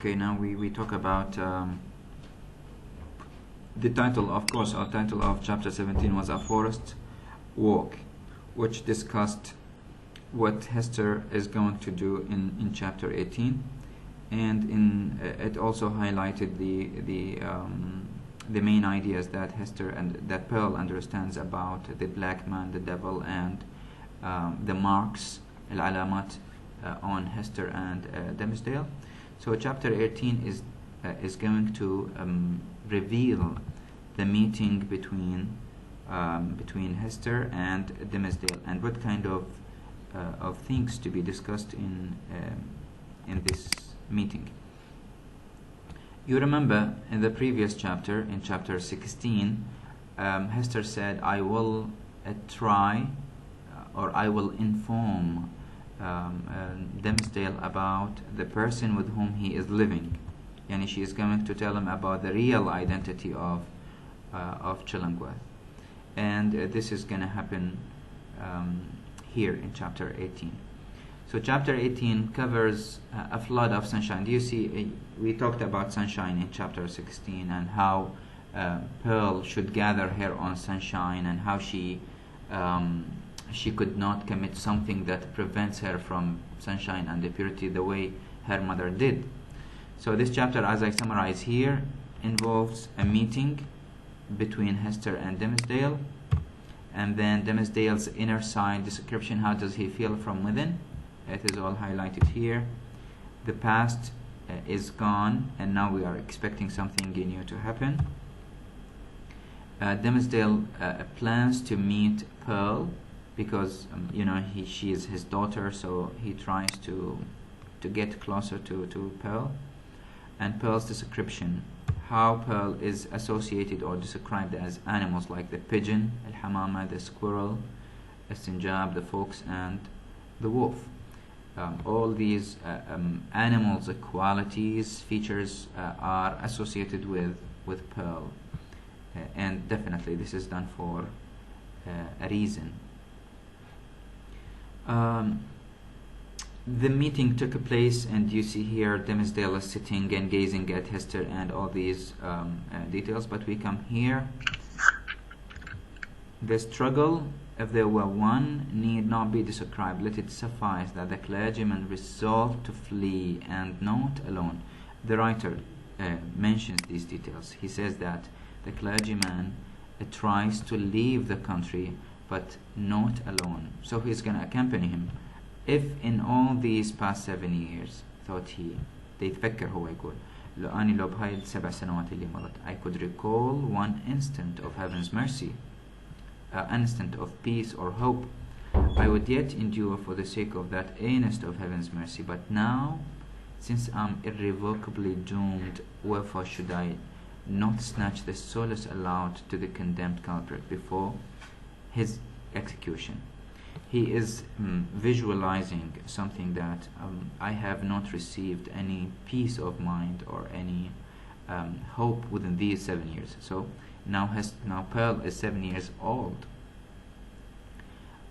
Okay, now we talk about the title. Of course, our title of chapter 17 was A Forest Walk, which discussed what Hester is going to do in chapter 18, and it also highlighted the main ideas that Hester and that Pearl understands about the black man, the devil, and the marks, al-alamat, on Hester and Dimmesdale. So chapter 18 is going to reveal the meeting between Hester and Dimmesdale, and what kind of things to be discussed in this meeting. You remember in the previous chapter, in chapter 16, Hester said, I will try, or I will inform Dimmesdale about the person with whom he is living. Yani she is going to tell him about the real identity of Chillingworth. And this is going to happen here in chapter 18. So chapter 18 covers a flood of sunshine. Do you see, we talked about sunshine in chapter 16 and how Pearl should gather her own sunshine, and how she could not commit something that prevents her from sunshine and the purity the way her mother did. So this chapter, as I summarize here, involves a meeting between Hester and Dimmesdale, and then Dimmesdale's inner side description. How does he feel from within? It is all highlighted here. The past is gone, and now we are expecting something new to happen. Dimmesdale plans to meet Pearl because she is his daughter, so he tries to get closer to Pearl. And Pearl's description, how Pearl is associated or described as animals like the pigeon, al-hamama, the squirrel, al-sinjab, the fox, and the wolf. All these animals' qualities, features are associated with Pearl, and definitely this is done for a reason. The meeting took place, and you see here Dimmesdale is sitting and gazing at Hester and all these details. But we come here. The struggle, if there were one, need not be described. Let it suffice that the clergyman resolved to flee, and not alone. The writer mentions these details. He says that the clergyman tries to leave the country, but not alone. So he's going to accompany him. If in all these past 7 years, thought he, يتفكر هو يقول لو أني لو بهاي السبع سنوات اللي مضت, I could recall one instant of heaven's mercy, an instant of peace or hope, I would yet endure for the sake of that earnest of heaven's mercy. But now, since I'm irrevocably doomed, wherefore should I not snatch the solace allowed to the condemned culprit before his execution? He is visualizing something that I have not received any peace of mind or any hope within these 7 years. So now Pearl is 7 years old.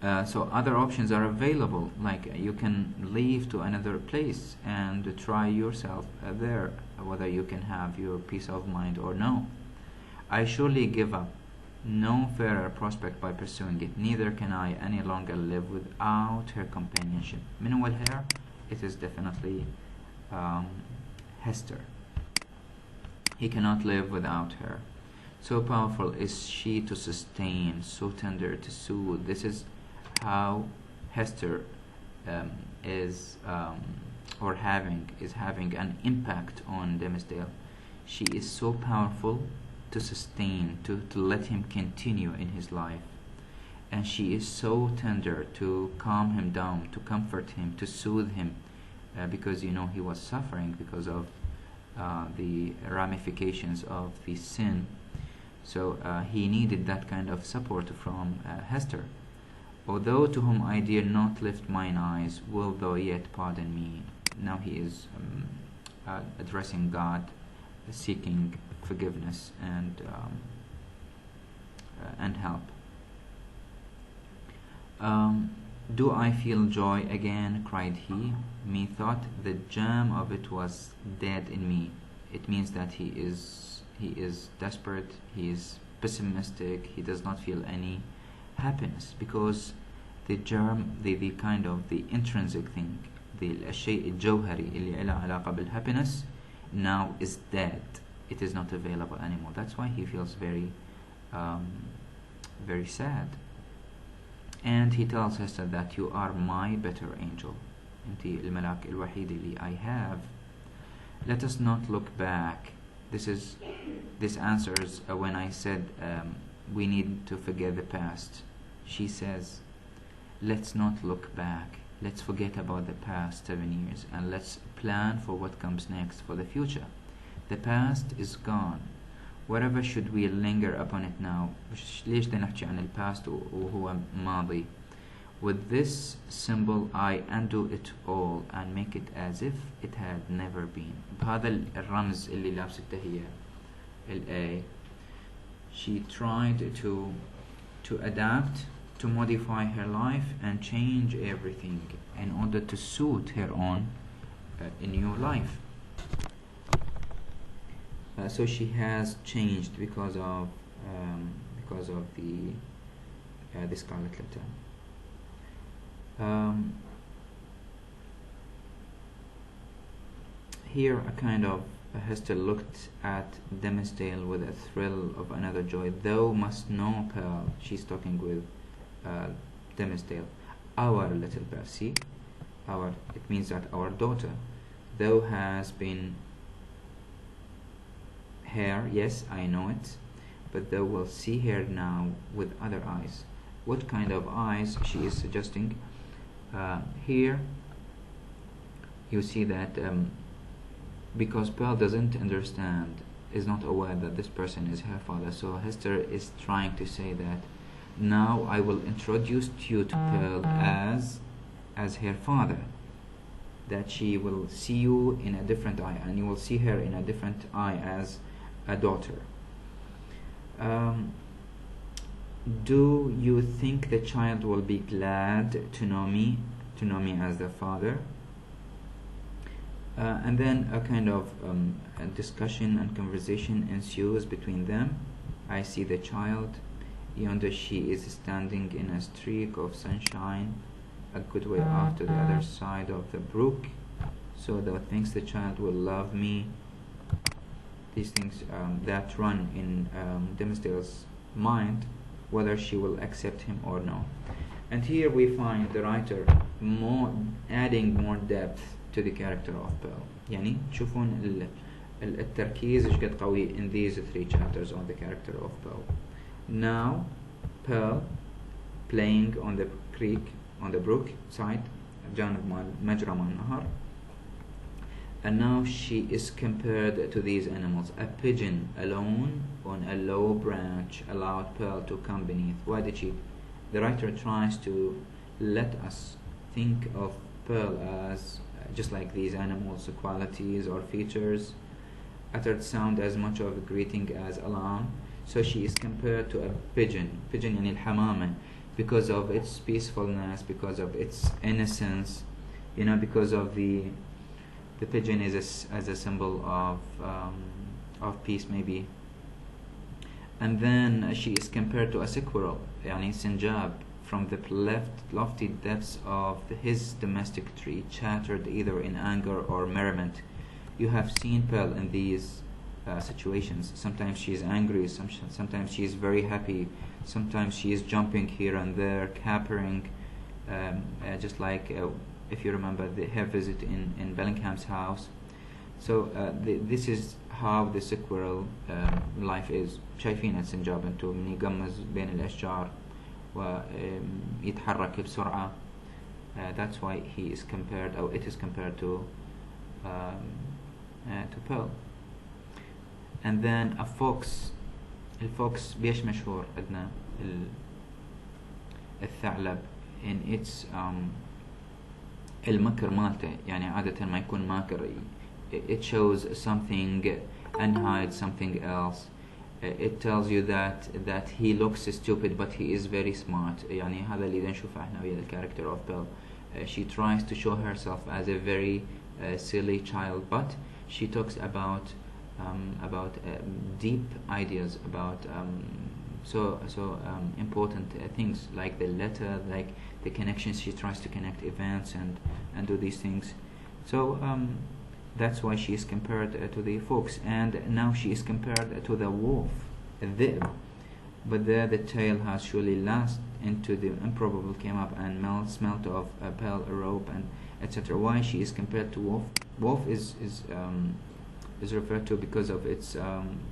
So other options are available, like you can leave to another place and try yourself there, whether you can have your peace of mind or no. I surely give up no fairer prospect by pursuing it, neither can I any longer live without her companionship. من أول her, it is definitely Hester. He cannot live without her. So powerful is she to sustain, so tender to soothe. This is how Hester is having an impact on Dimmesdale. She is so powerful to sustain, to let him continue in his life, and she is so tender to calm him down, to comfort him, to soothe him, because he was suffering because of the ramifications of the sin. So he needed that kind of support from Hester. Although to whom I dare not lift mine eyes, will thou yet pardon me? Now he is addressing God, seeking forgiveness and help. Do I feel joy again? Cried he. Methought the germ of it was dead in me. It means that he is desperate, he is pessimistic, he does not feel any happiness, because the germ, the kind of the intrinsic thing, الشيء الجوهري اللي له علاقة بالhappiness now is dead. It is not available anymore. That's why he feels very sad. And he tells Hester that you are my better angel. أنتِ الملاك الوحيد اللي I have. Let us not look back. This answers when I said we need to forget the past. She says, let's not look back. Let's forget about the past 7 years and let's plan for what comes next, for the future. The past is gone. Whatever should we linger upon it now? ليش بدنا نحكي عن الpast وهو ماضي? With this symbol I undo it all and make it as if it had never been. بهذا الرمز اللي لابسته هي A. She tried to adapt, to modify her life and change everything in order to suit her own new life. So she has changed because of the scarlet letter. Here a kind of Hester looked at Dimmesdale with a thrill of another joy. Thou must know, Pearl, she's talking with Dimmesdale, our little Pearl, see? Our, it means that our daughter, thou has been her, yes, I know it, but thou will see her now with other eyes. What kind of eyes she is suggesting? Here you see that because Pearl doesn't understand, is not aware that this person is her father, so Hester is trying to say that now I will introduce you to Pearl as her father, that she will see you in a different eye and you will see her in a different eye as a daughter. Do you think the child will be glad to know me as their father? And then a kind of a discussion and conversation ensues between them. I see the child. Yonder she is standing in a streak of sunshine, a good way off to the other side of the brook. So thou thinks the child will love me. These things that run in Dimmesdale's mind, whether she will accept him or no. And here we find the writer adding more depth to the character of Pearl. يعني تشوفون التركيز ايش قد قوي in these 3 chapters on the character of Pearl. Now Pearl playing on the creek, on the brook side, جانب مجرى مال النهر. And now she is compared to these animals. A pigeon alone on a low branch allowed Pearl to come beneath. Why did she? The writer tries to let us think of Pearl as just like these animals' qualities or features, uttered sound as much of a greeting as alarm. So she is compared to a pigeon. Pigeon يعني الحمامة, because of its peacefulness, because of its innocence, because of the pigeon is as a symbol of peace maybe. And then she is compared to a squirrel, يعني سنجاب, from the lofty depths of his domestic tree, chattered either in anger or merriment. You have seen Pearl in these situations. Sometimes she is angry, sometimes she is very happy, sometimes she is jumping here and there, capering, just like if you remember her visit in Bellingham's house. So this is how the squirrel life is. شايفين السنجاب انتم من يقمز بين الأشجار ويتحرك بسرعة. That's why he is compared, or it is compared to Pearl. And then a fox. الفوكس بيش مشهور عندنا الثعلب in its المكر مالته. يعني عادة ما يكون ماكر, it shows something and hides something else. it tells you that he looks stupid but he is very smart. يعني هذا اللي نشوفه احنا ويا the character of Belle. She tries to show herself as a very silly child, but she talks about deep ideas, about important things, like the letter, like the connections. She tries to connect events and do these things. So that's why she is compared to the fox, and now she is compared to the wolf, but there the tale has surely lapsed into the improbable, came up and smelt of a pale rope, and etc. Why she is compared to wolf? Wolf is referred to because of its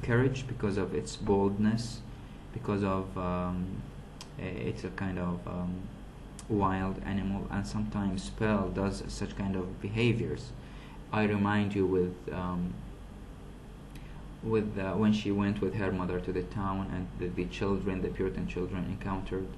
courage, because of its boldness, because of it's a kind of wild animal, and sometimes Pearl does such kind of behaviors. I remind you with when she went with her mother to the town, and the children, the Puritan children, encountered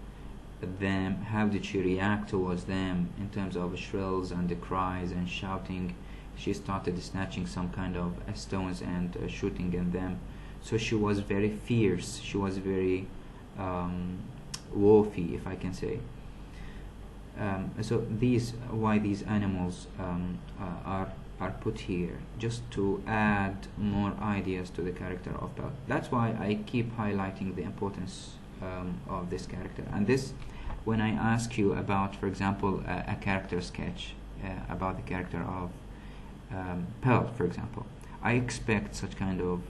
them. How did she react towards them in terms of shrills and the cries and shouting? She started snatching some kind of stones and shooting at them. So she was very fierce. She was very wolfy, if I can say. So why these animals are put here, just to add more ideas to the character of Belle. That's why I keep highlighting the importance of this character. And this, when I ask you about, for example, a character sketch about the character of Pearl, for example, I expect such kind of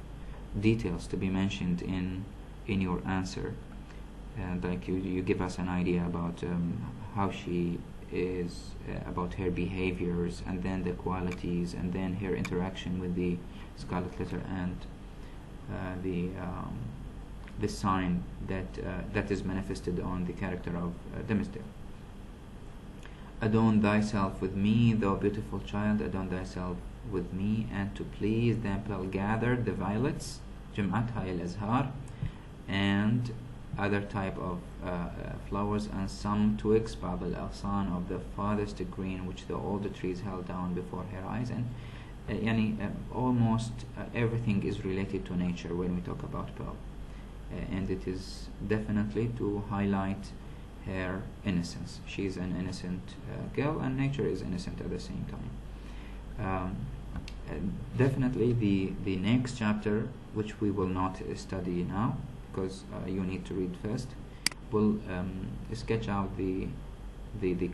details to be mentioned in your answer, and like you give us an idea about how she is, about her behaviors, and then the qualities, and then her interaction with the scarlet letter, and the sign that is manifested on the character of Dimmesdale. Adorn thyself with me, thou beautiful child, adorn thyself with me, and to please them Pearl gathered the violets, جمعتها الأزهار, and other type of flowers, and some twigs, بعض الأغصان of the farthest green, which the older trees held down before her eyes. And almost everything is related to nature when we talk about Pearl, and it is definitely to highlight her innocence. She is an innocent girl, and nature is innocent at the same time. Definitely the next chapter, which we will not study now because you need to read first, will sketch out the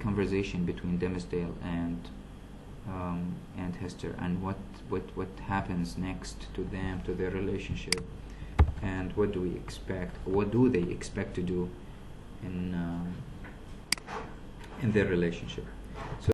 conversation between Dimmesdale and Hester, and what happens next to them, to their relationship, and what do they expect to do in their relationship. So